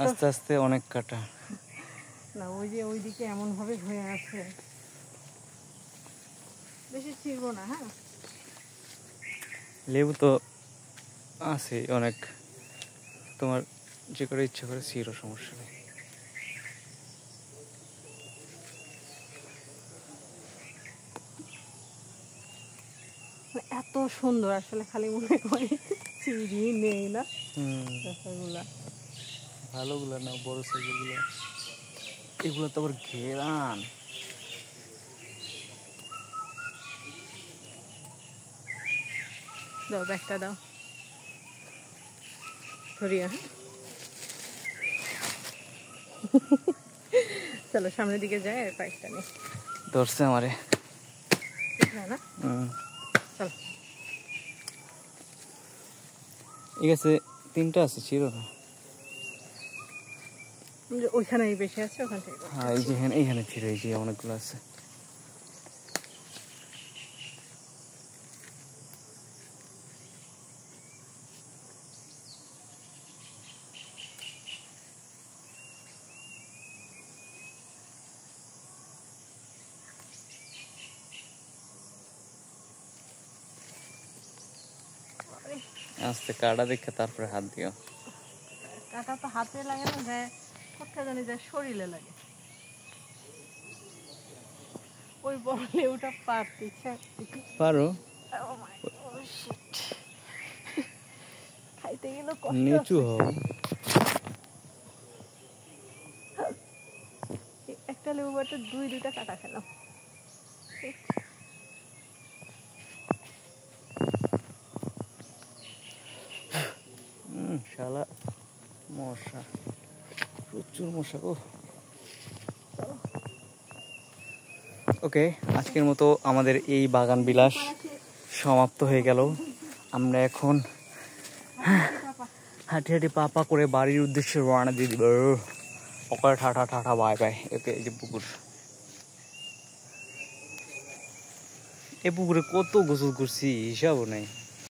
আস্তে আস্তে অনেক কাটা না, ওই যে ওইদিকে এমন ভাবে হয়ে আছে, বেশি ছিড়বো না। হ্যাঁ, লেবু তো আছে অনেক, তোমার যে করে ইচ্ছা করে ছিঁড়ো, সমস্যা নেই। এত সুন্দর আসলে, খালি মনে হয় চিড়ি নেই না ব্যাপারগুলা। ভালোগুলা না, বড় সাইজের গুলা, এগুলো তো আবার ঘেরান। দাও, ব্যাগটা দাও, ধরিয়া। চলো সামনের দিকে যাই, আর কয়েকটা নেই। ধরছে আমারে না, চলো। ঠিক আছে, 3টা আছে, ছিঁড়ো না। ওইখানে বেশি আছে, ওখান থেকে। হ্যাঁ, এই যে এইখানে ছিঁড়ো, এই যে অনেকগুলো আছে। আস্তে কাটা দেখে তারপরে হাত দিও। কাটা তো হাতে লাগে না, যায় কোথায় জানি, যায় শরীরে লাগে। ওই বড় লেবুটা পারতে ইচ্ছা পারো, খাইতে গেলে নিচু হও। একটা লেবু বাটে 2-2টা কাটা খেলাম। শালা মশা, প্রচুর মশা গো। ওকে, আজকের মতো আমাদের এই বাগান বিলাস সমাপ্ত হয়ে গেল। আমরা এখন হাঁটি হাঁটি পা করে বাড়ির উদ্দেশ্যে রওনা দিয়ে দিব। ওকে, ঠাঠা ঠাঠা, বাই বাই। ওকে, এই যে পুকুর, এই পুকুরে কত গোসল করছি হিসাবও নেই।